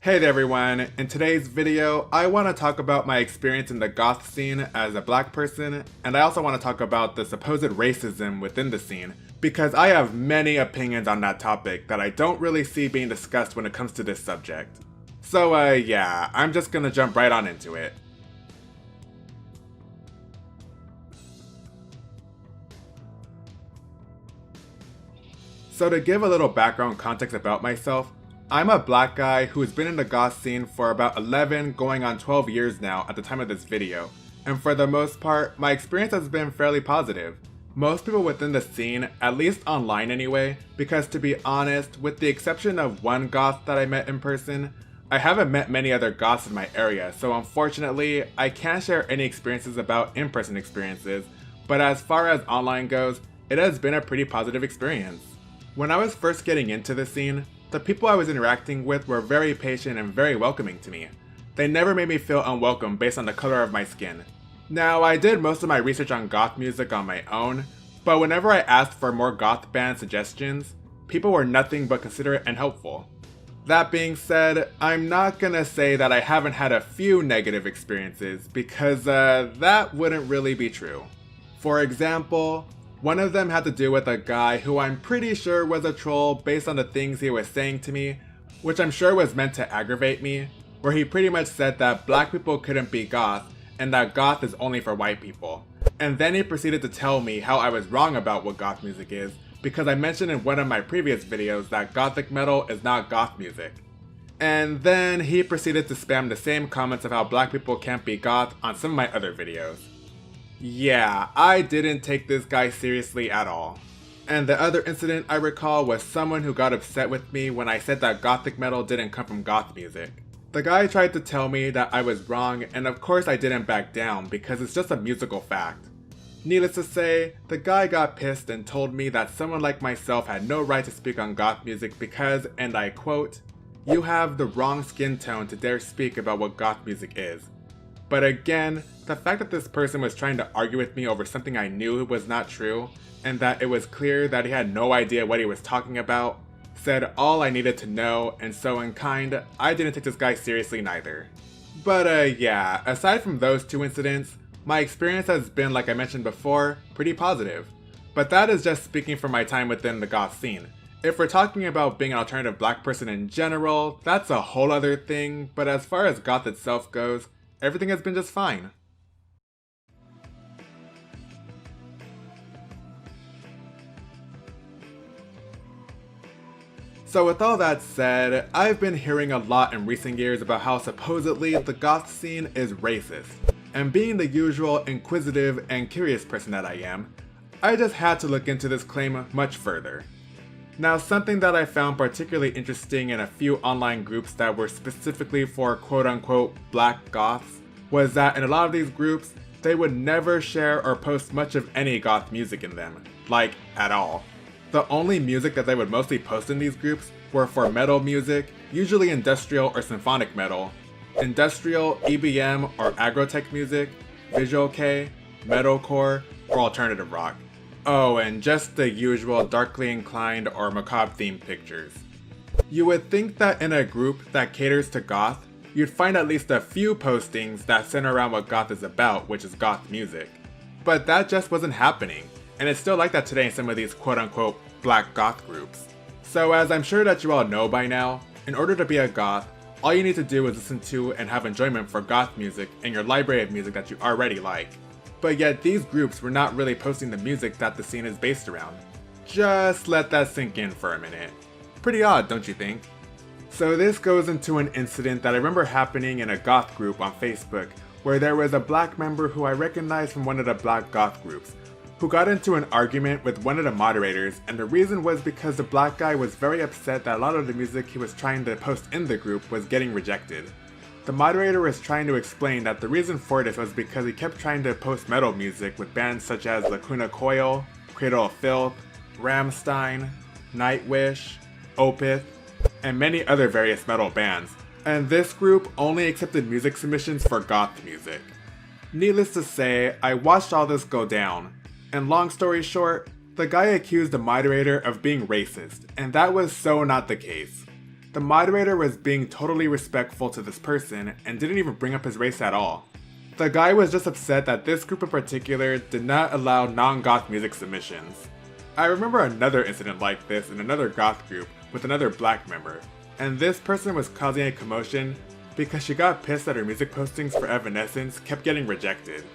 Hey there everyone, in today's video I want to talk about my experience in the goth scene as a black person, and I also want to talk about the supposed racism within the scene, because I have many opinions on that topic that I don't really see being discussed when it comes to this subject. So yeah, I'm just gonna jump right on into it. So to give a little background context about myself, I'm a black guy who has been in the goth scene for about 11 going on 12 years now at the time of this video, and for the most part, my experience has been fairly positive. Most people within the scene, at least online anyway, because to be honest, with the exception of one goth that I met in person, I haven't met many other goths in my area, so unfortunately, I can't share any experiences about in-person experiences, but as far as online goes, it has been a pretty positive experience. When I was first getting into the scene, the people I was interacting with were very patient and very welcoming to me. They never made me feel unwelcome based on the color of my skin. Now, I did most of my research on goth music on my own, but whenever I asked for more goth band suggestions, people were nothing but considerate and helpful. That being said, I'm not gonna say that I haven't had a few negative experiences, because that wouldn't really be true. For example, one of them had to do with a guy who I'm pretty sure was a troll based on the things he was saying to me, which I'm sure was meant to aggravate me, where he pretty much said that black people couldn't be goth, and that goth is only for white people. And then he proceeded to tell me how I was wrong about what goth music is, because I mentioned in one of my previous videos that gothic metal is not goth music. And then he proceeded to spam the same comments of how black people can't be goth on some of my other videos. Yeah, I didn't take this guy seriously at all. And the other incident I recall was someone who got upset with me when I said that gothic metal didn't come from goth music. The guy tried to tell me that I was wrong, and of course I didn't back down because it's just a musical fact. Needless to say, the guy got pissed and told me that someone like myself had no right to speak on goth music because, and I quote, "You have the wrong skin tone to dare speak about what goth music is." But again, the fact that this person was trying to argue with me over something I knew was not true, and that it was clear that he had no idea what he was talking about, said all I needed to know, and so in kind, I didn't take this guy seriously neither. But yeah, aside from those two incidents, my experience has been, like I mentioned before, pretty positive. But that is just speaking from my time within the goth scene. If we're talking about being an alternative black person in general, that's a whole other thing, but as far as goth itself goes, everything has been just fine. So with all that said, I've been hearing a lot in recent years about how supposedly the goth scene is racist. And being the usual inquisitive and curious person that I am, I just had to look into this claim much further. Now, something that I found particularly interesting in a few online groups that were specifically for quote-unquote black goths was that in a lot of these groups, they would never share or post much of any goth music in them, like at all. The only music that they would mostly post in these groups were for metal music, usually industrial or symphonic metal, industrial, EBM or agrotech music, visual kei, metalcore, or alternative rock. Oh, and just the usual darkly inclined or macabre themed pictures. You would think that in a group that caters to goth, you'd find at least a few postings that center around what goth is about, which is goth music. But that just wasn't happening, and it's still like that today in some of these quote-unquote black goth groups. So as I'm sure that you all know by now, in order to be a goth, all you need to do is listen to and have enjoyment for goth music in your library of music that you already like. But yet these groups were not really posting the music that the scene is based around. Just let that sink in for a minute. Pretty odd, don't you think? So this goes into an incident that I remember happening in a goth group on Facebook, where there was a black member who I recognized from one of the black goth groups, who got into an argument with one of the moderators, and the reason was because the black guy was very upset that a lot of the music he was trying to post in the group was getting rejected. The moderator was trying to explain that the reason for this was because he kept trying to post metal music with bands such as Lacuna Coil, Cradle of Filth, Rammstein, Nightwish, Opeth, and many other various metal bands, and this group only accepted music submissions for goth music. Needless to say, I watched all this go down, and long story short, the guy accused the moderator of being racist, and that was so not the case. The moderator was being totally respectful to this person and didn't even bring up his race at all. The guy was just upset that this group in particular did not allow non-goth music submissions. I remember another incident like this in another goth group with another black member, and this person was causing a commotion because she got pissed that her music postings for Evanescence kept getting rejected.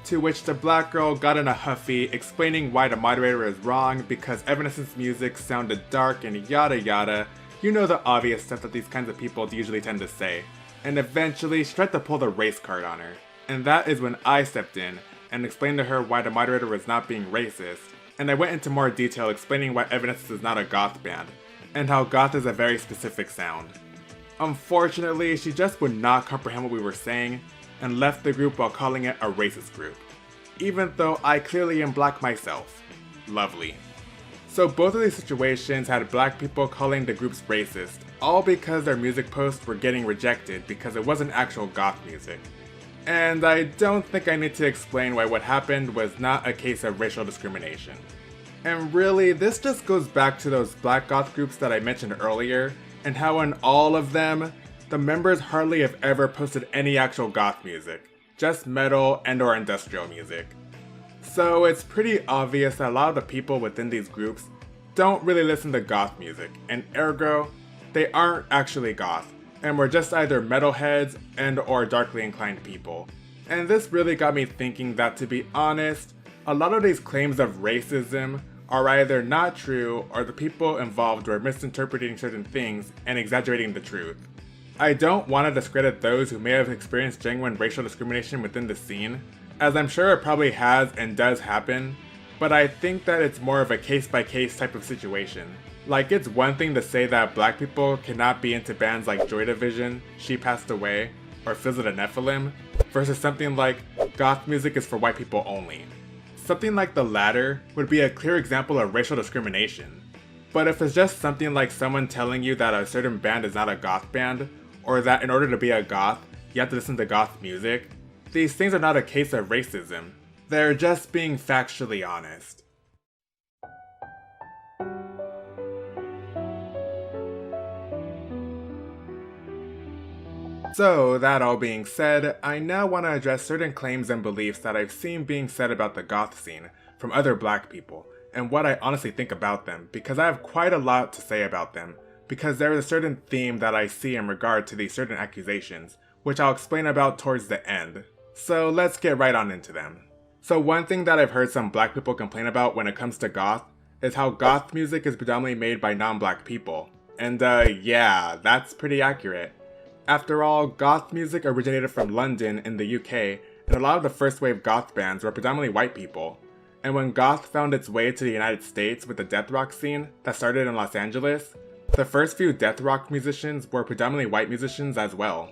To which the black girl got in a huffy explaining why the moderator is wrong because Evanescence music sounded dark and yada yada, you know the obvious stuff that these kinds of people usually tend to say. And eventually she tried to pull the race card on her, and that is when I stepped in and explained to her why the moderator was not being racist, and I went into more detail explaining why Evanescence is not a goth band, and how goth is a very specific sound. Unfortunately, she just would not comprehend what we were saying, and left the group while calling it a racist group. Even though I clearly am black myself. Lovely. So both of these situations had black people calling the groups racist, all because their music posts were getting rejected because it wasn't actual goth music. And I don't think I need to explain why what happened was not a case of racial discrimination. And really, this just goes back to those black goth groups that I mentioned earlier, and how in all of them, the members hardly have ever posted any actual goth music, just metal and or industrial music. So it's pretty obvious that a lot of the people within these groups don't really listen to goth music, and ergo, they aren't actually goth, and were just either metalheads and or darkly inclined people. And this really got me thinking that, to be honest, a lot of these claims of racism are either not true or the people involved were misinterpreting certain things and exaggerating the truth. I don't want to discredit those who may have experienced genuine racial discrimination within the scene, as I'm sure it probably has and does happen, but I think that it's more of a case-by-case type of situation. Like, it's one thing to say that black people cannot be into bands like Joy Division, She Passed Away, or Fizz the Nephilim, versus something like goth music is for white people only. Something like the latter would be a clear example of racial discrimination. But if it's just something like someone telling you that a certain band is not a goth band, or that in order to be a goth, you have to listen to goth music, these things are not a case of racism. They're just being factually honest. So, that all being said, I now want to address certain claims and beliefs that I've seen being said about the goth scene from other black people, and what I honestly think about them, because I have quite a lot to say about them, because there is a certain theme that I see in regard to these certain accusations, which I'll explain about towards the end. So let's get right on into them. So one thing that I've heard some black people complain about when it comes to goth is how goth music is predominantly made by non-black people. And yeah, that's pretty accurate. After all, goth music originated from London in the UK, and a lot of the first wave goth bands were predominantly white people. And when goth found its way to the United States with the death rock scene that started in Los Angeles, the first few death rock musicians were predominantly white musicians as well.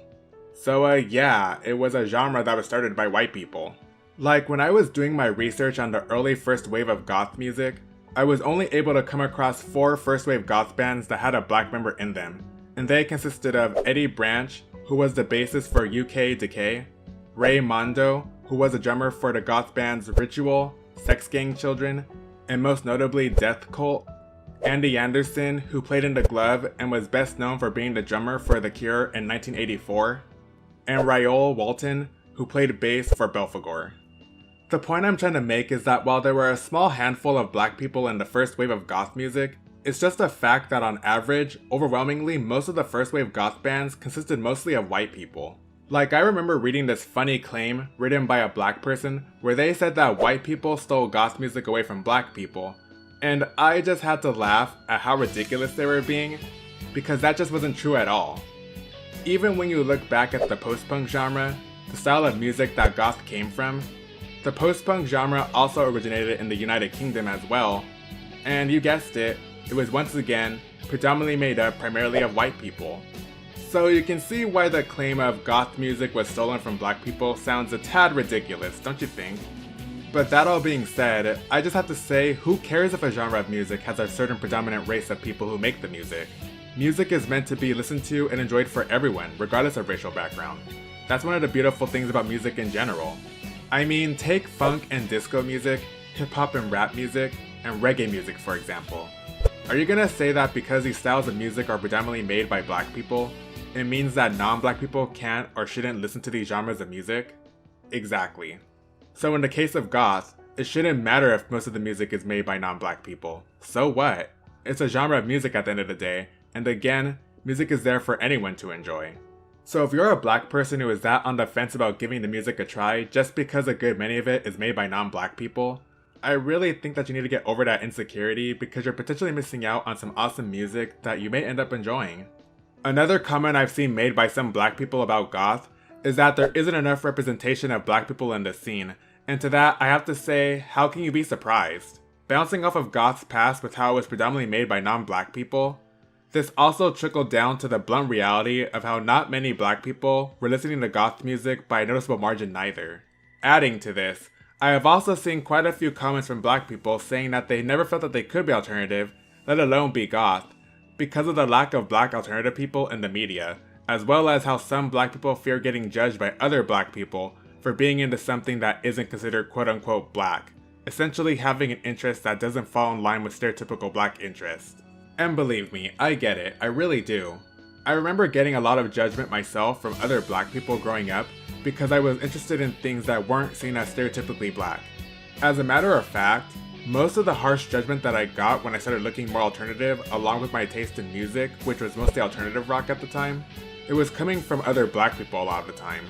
So yeah, it was a genre that was started by white people. Like, when I was doing my research on the early first wave of goth music, I was only able to come across 4 first wave goth bands that had a black member in them, and they consisted of Eddie Branch, who was the bassist for UK Decay, Ray Mondo, who was a drummer for the goth bands Ritual, Sex Gang Children, and most notably Death Cult, Andy Anderson, who played in The Glove and was best known for being the drummer for The Cure in 1984, and Raoul Walton, who played bass for Belphegor. The point I'm trying to make is that while there were a small handful of black people in the first wave of goth music, it's just a fact that on average, overwhelmingly, most of the first wave goth bands consisted mostly of white people. Like, I remember reading this funny claim written by a black person where they said that white people stole goth music away from black people, and I just had to laugh at how ridiculous they were being, because that just wasn't true at all. Even when you look back at the post-punk genre, the style of music that goth came from, the post-punk genre also originated in the United Kingdom as well, and you guessed it, it was once again predominantly made up primarily of white people. So you can see why the claim of goth music was stolen from black people sounds a tad ridiculous, don't you think? But that all being said, I just have to say, who cares if a genre of music has a certain predominant race of people who make the music? Music is meant to be listened to and enjoyed for everyone, regardless of racial background. That's one of the beautiful things about music in general. I mean, take funk and disco music, hip hop and rap music, and reggae music for example. Are you gonna say that because these styles of music are predominantly made by black people, it means that non-black people can't or shouldn't listen to these genres of music? Exactly. So in the case of goth, it shouldn't matter if most of the music is made by non-black people. So what? It's a genre of music at the end of the day, and again, music is there for anyone to enjoy. So if you're a black person who is that on the fence about giving the music a try just because a good many of it is made by non-black people, I really think that you need to get over that insecurity because you're potentially missing out on some awesome music that you may end up enjoying. Another comment I've seen made by some black people about goth is that there isn't enough representation of black people in the scene, and to that I have to say, how can you be surprised? Bouncing off of goth's past with how it was predominantly made by non-black people, this also trickled down to the blunt reality of how not many black people were listening to goth music by a noticeable margin neither. Adding to this, I have also seen quite a few comments from black people saying that they never felt that they could be alternative, let alone be goth, because of the lack of black alternative people in the media, as well as how some black people fear getting judged by other black people for being into something that isn't considered quote-unquote black, essentially having an interest that doesn't fall in line with stereotypical black interests. And believe me, I get it, I really do. I remember getting a lot of judgment myself from other black people growing up because I was interested in things that weren't seen as stereotypically black. As a matter of fact, most of the harsh judgment that I got when I started looking more alternative along with my taste in music, which was mostly alternative rock at the time, it was coming from other black people a lot of the time.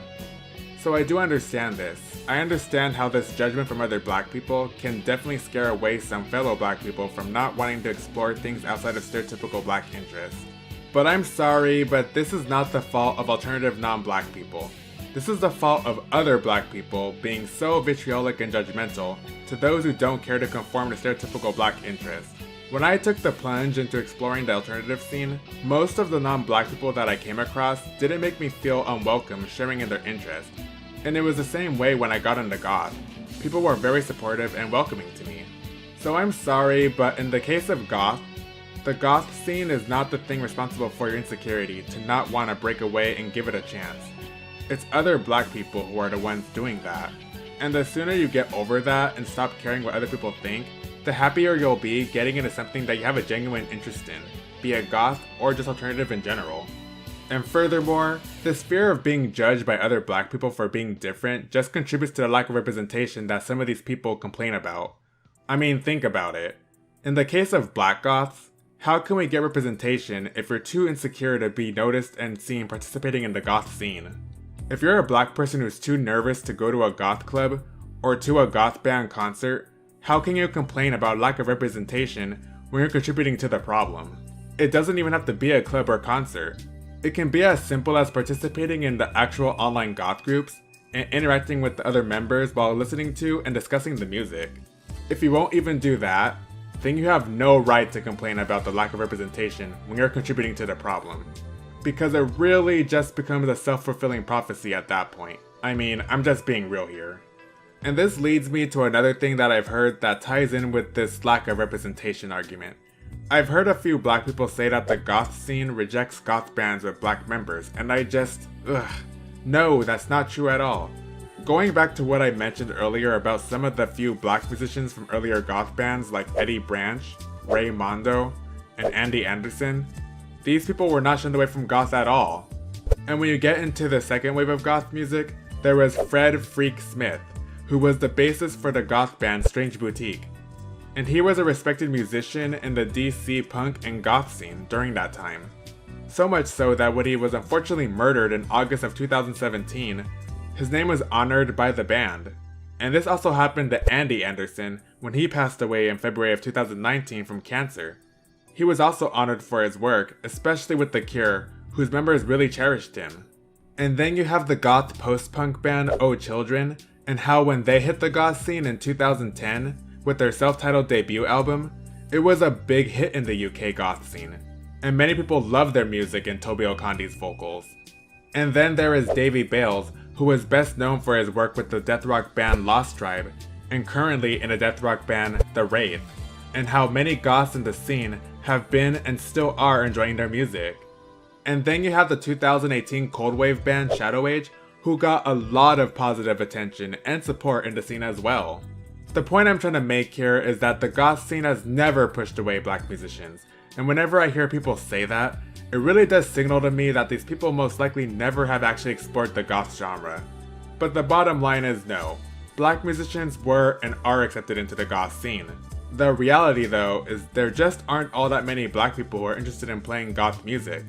So I do understand this. I understand how this judgment from other black people can definitely scare away some fellow black people from not wanting to explore things outside of stereotypical black interests. But I'm sorry, but this is not the fault of alternative non-black people. This is the fault of other black people being so vitriolic and judgmental to those who don't care to conform to stereotypical black interests. When I took the plunge into exploring the alternative scene, most of the non-black people that I came across didn't make me feel unwelcome sharing in their interest. And it was the same way when I got into goth. People were very supportive and welcoming to me. So I'm sorry, but in the case of goth, the goth scene is not the thing responsible for your insecurity to not want to break away and give it a chance. It's other black people who are the ones doing that. And the sooner you get over that and stop caring what other people think, the happier you'll be getting into something that you have a genuine interest in, be it goth or just alternative in general. And furthermore, this fear of being judged by other black people for being different just contributes to the lack of representation that some of these people complain about. I mean, think about it. In the case of black goths, how can we get representation if you're too insecure to be noticed and seen participating in the goth scene? If you're a black person who's too nervous to go to a goth club or to a goth band concert, how can you complain about lack of representation when you're contributing to the problem? It doesn't even have to be a club or concert. It can be as simple as participating in the actual online goth groups and interacting with the other members while listening to and discussing the music. If you won't even do that, then you have no right to complain about the lack of representation when you're contributing to the problem. Because it really just becomes a self-fulfilling prophecy at that point. I mean, I'm just being real here. And this leads me to another thing that I've heard that ties in with this lack of representation argument. I've heard a few black people say that the goth scene rejects goth bands with black members, and no, that's not true at all. Going back to what I mentioned earlier about some of the few black musicians from earlier goth bands like Eddie Branch, Ray Mondo, and Andy Anderson, these people were not shunned away from goth at all. And when you get into the second wave of goth music, there was Fred Freak Smith, who was the bassist for the goth band Strange Boutique. And he was a respected musician in the DC punk and goth scene during that time. So much so that when he was unfortunately murdered in August of 2017, his name was honored by the band. And this also happened to Andy Anderson when he passed away in February of 2019 from cancer. He was also honored for his work, especially with The Cure, whose members really cherished him. And then you have the goth post-punk band Oh Children, and how when they hit the goth scene in 2010, with their self-titled debut album, it was a big hit in the UK goth scene, and many people loved their music and Toby Okandi's vocals. And then there is Davy Bales, who is best known for his work with the death rock band Lost Tribe, and currently in a death rock band The Wraith, and how many goths in the scene have been and still are enjoying their music. And then you have the 2018 cold wave band Shadow Age, who got a lot of positive attention and support in the scene as well. The point I'm trying to make here is that the goth scene has never pushed away black musicians, and whenever I hear people say that, it really does signal to me that these people most likely never have actually explored the goth genre. But the bottom line is no, black musicians were and are accepted into the goth scene. The reality though is there just aren't all that many black people who are interested in playing goth music,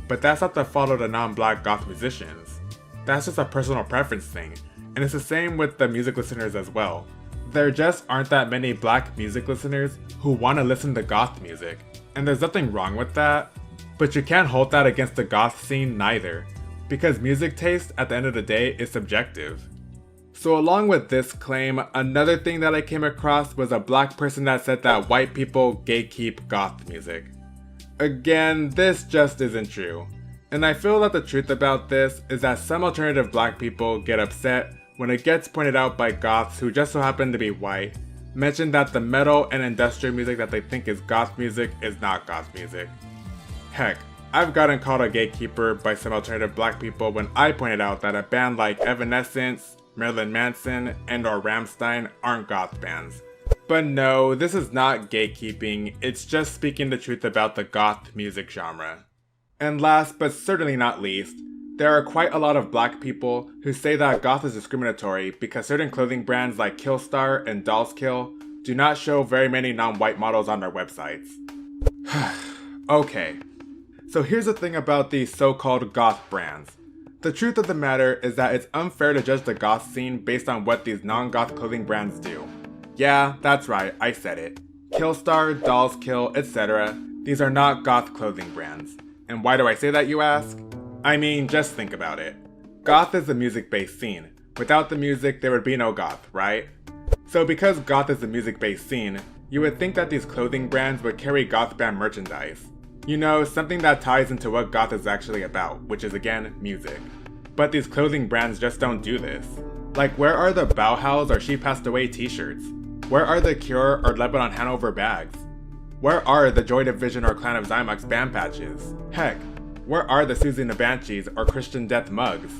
but that's not the fault of the non-black goth musicians. That's just a personal preference thing, and it's the same with the music listeners as well. There just aren't that many black music listeners who want to listen to goth music, and there's nothing wrong with that, but you can't hold that against the goth scene neither, because music taste at the end of the day is subjective. So along with this claim, another thing that I came across was a black person that said that white people gatekeep goth music. Again, this just isn't true. And I feel that the truth about this is that some alternative black people get upset when it gets pointed out by goths who just so happen to be white, mention that the metal and industrial music that they think is goth music is not goth music. Heck, I've gotten called a gatekeeper by some alternative black people when I pointed out that a band like Evanescence, Marilyn Manson, and or Rammstein aren't goth bands. But no, this is not gatekeeping, it's just speaking the truth about the goth music genre. And last but certainly not least, there are quite a lot of black people who say that goth is discriminatory because certain clothing brands like Killstar and Dolls Kill do not show very many non-white models on their websites. Okay, so here's the thing about these so-called goth brands. The truth of the matter is that it's unfair to judge the goth scene based on what these non-goth clothing brands do. Yeah, that's right, I said it. Killstar, Dolls Kill, etc. These are not goth clothing brands. And why do I say that, you ask? I mean, just think about it. Goth is a music-based scene. Without the music, there would be no goth, right? So because goth is a music-based scene, you would think that these clothing brands would carry goth band merchandise. You know, something that ties into what goth is actually about, which is again, music. But these clothing brands just don't do this. Like, where are the Bauhaus or She Passed Away t-shirts? Where are the Cure or Lebanon Hanover bags? Where are the Joy Division or Clan of Zymox band patches? Heck, where are the Susie and the Banshees or Christian Death mugs?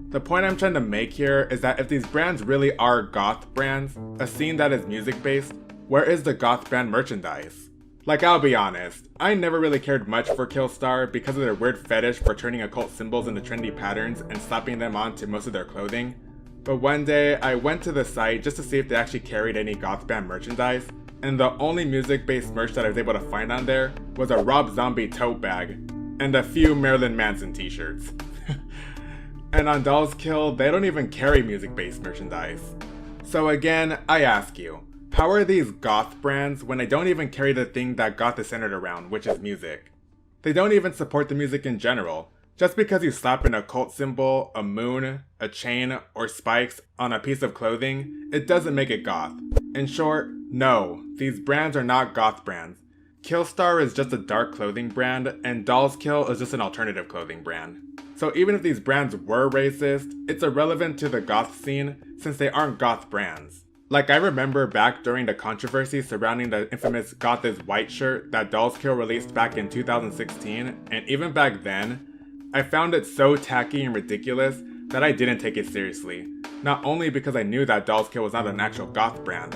The point I'm trying to make here is that if these brands really are goth brands, a scene that is music-based, where is the goth band merchandise? Like, I'll be honest, I never really cared much for Killstar because of their weird fetish for turning occult symbols into trendy patterns and slapping them onto most of their clothing. But one day, I went to the site just to see if they actually carried any goth band merchandise, and the only music-based merch that I was able to find on there was a Rob Zombie tote bag, and a few Marilyn Manson t-shirts. And on Dolls Kill, they don't even carry music-based merchandise. So again, I ask you, how are these goth brands when they don't even carry the thing that goth is centered around, which is music? They don't even support the music in general. Just because you slap an occult symbol, a moon, a chain, or spikes on a piece of clothing, it doesn't make it goth. In short, no, these brands are not goth brands. Killstar is just a dark clothing brand, and Dolls Kill is just an alternative clothing brand. So even if these brands were racist, it's irrelevant to the goth scene since they aren't goth brands. Like, I remember back during the controversy surrounding the infamous Goth is White shirt that Dolls Kill released back in 2016, and even back then, I found it so tacky and ridiculous that I didn't take it seriously. Not only because I knew that Dolls Kill was not an actual goth brand,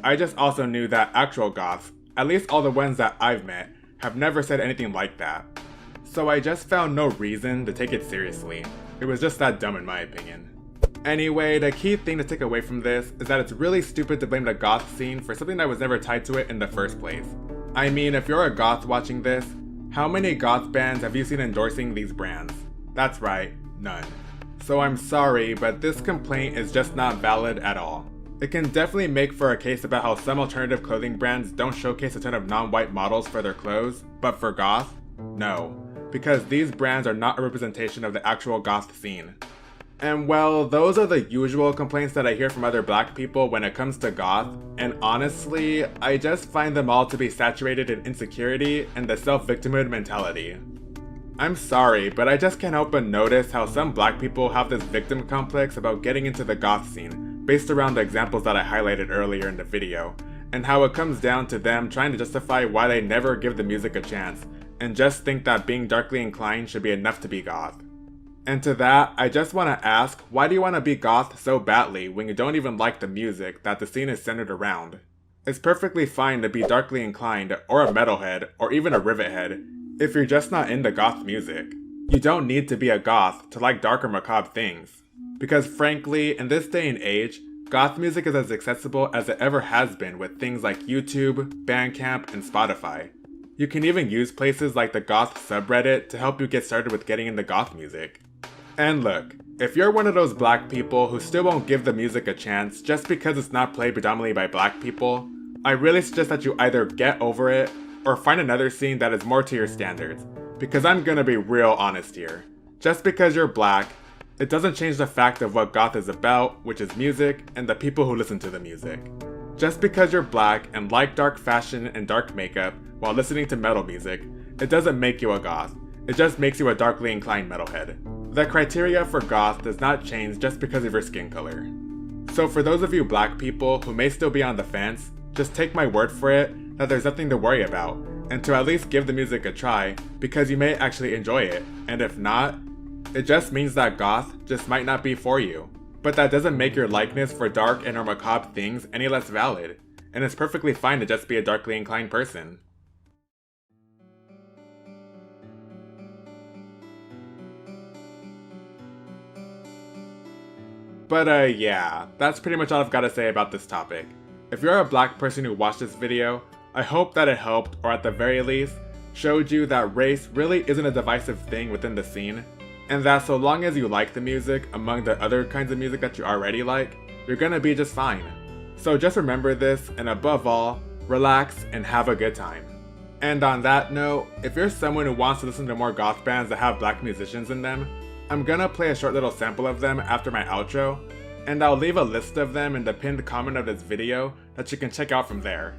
I just also knew that actual goths, at least all the ones that I've met, have never said anything like that. So I just found no reason to take it seriously. It was just that dumb in my opinion. Anyway, the key thing to take away from this is that it's really stupid to blame the goth scene for something that was never tied to it in the first place. I mean, if you're a goth watching this, how many goth bands have you seen endorsing these brands? That's right, none. So I'm sorry, but this complaint is just not valid at all. It can definitely make for a case about how some alternative clothing brands don't showcase a ton of non-white models for their clothes, but for goth, no. Because these brands are not a representation of the actual goth scene. And well, those are the usual complaints that I hear from other black people when it comes to goth, and honestly, I just find them all to be saturated in insecurity and the self-victimhood mentality. I'm sorry, but I just can't help but notice how some black people have this victim complex about getting into the goth scene, based around the examples that I highlighted earlier in the video, and how it comes down to them trying to justify why they never give the music a chance, and just think that being darkly inclined should be enough to be goth. And to that, I just want to ask, why do you want to be goth so badly when you don't even like the music that the scene is centered around? It's perfectly fine to be darkly inclined, or a metalhead, or even a rivethead, if you're just not into goth music. You don't need to be a goth to like dark or macabre things. Because frankly, in this day and age, goth music is as accessible as it ever has been with things like YouTube, Bandcamp, and Spotify. You can even use places like the Goth subreddit to help you get started with getting into goth music. And look, if you're one of those black people who still won't give the music a chance just because it's not played predominantly by black people, I really suggest that you either get over it or find another scene that is more to your standards, because I'm gonna be real honest here. Just because you're black, it doesn't change the fact of what goth is about, which is music and the people who listen to the music. Just because you're black and like dark fashion and dark makeup while listening to metal music, it doesn't make you a goth, it just makes you a darkly inclined metalhead. The criteria for goth does not change just because of your skin color. So for those of you black people who may still be on the fence, just take my word for it that there's nothing to worry about, and to at least give the music a try, because you may actually enjoy it, and if not, it just means that goth just might not be for you. But that doesn't make your likeness for dark and or macabre things any less valid, and it's perfectly fine to just be a darkly inclined person. But yeah, that's pretty much all I've got to say about this topic. If you're a black person who watched this video, I hope that it helped, or at the very least, showed you that race really isn't a divisive thing within the scene, and that so long as you like the music among the other kinds of music that you already like, you're gonna be just fine. So just remember this, and above all, relax and have a good time. And on that note, if you're someone who wants to listen to more goth bands that have black musicians in them, I'm gonna play a short little sample of them after my outro, and I'll leave a list of them in the pinned comment of this video that you can check out from there.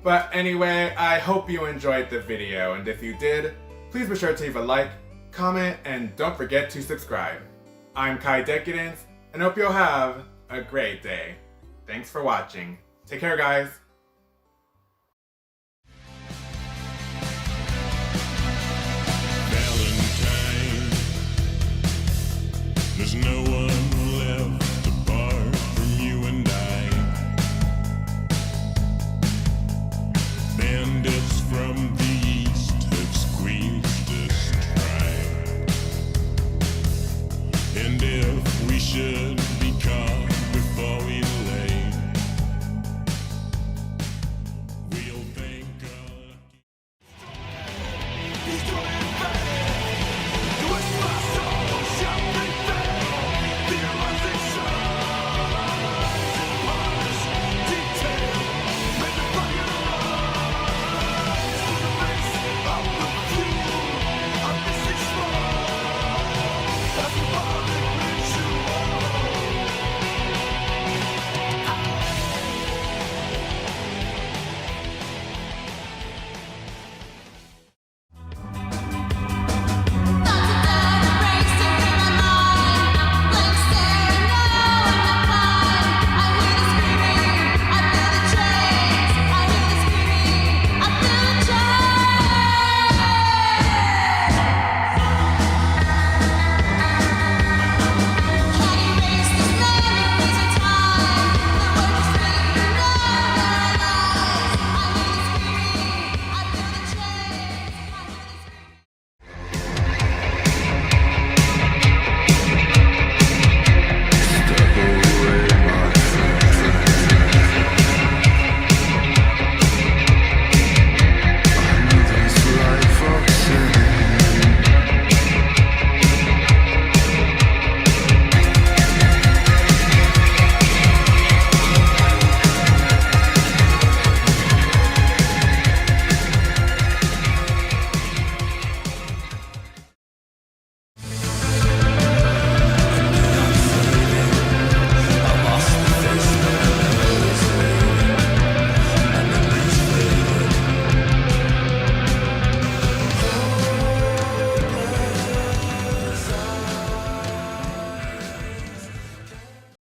But anyway, I hope you enjoyed the video, and if you did, please be sure to leave a like, comment, and don't forget to subscribe. I'm Decadence, and hope you'll have a great day. Thanks for watching. Take care, guys. There's no one left apart from you and I. Bandits from the east have squeezed us dry. And if we should